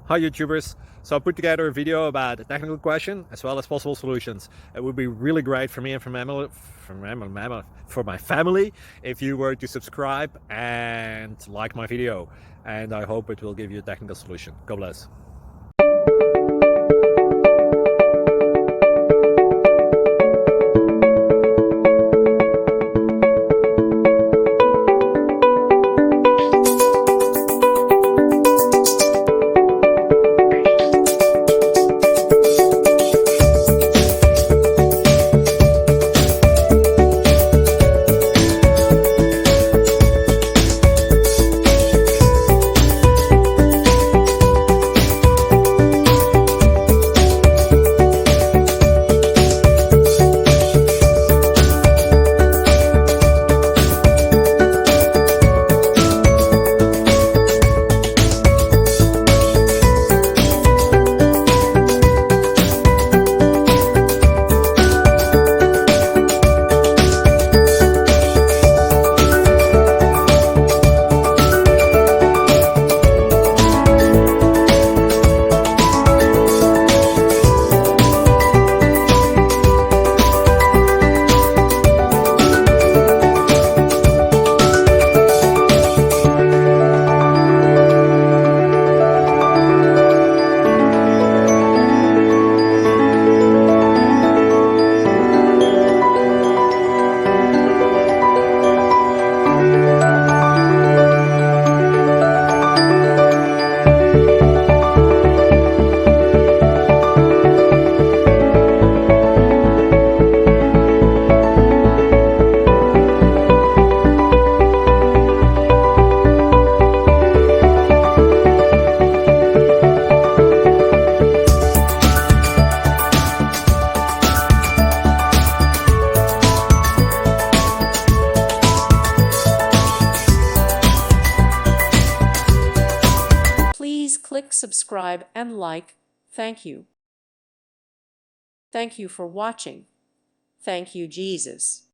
Hi YouTubers, so I put together a video about a technical question as well as possible solutions. It would be really great for me and for my family if you were to subscribe and like my video, and I hope it will give you a technical solution. God bless. Please click subscribe and like. Thank you. Thank you for watching. Thank you, Jesus.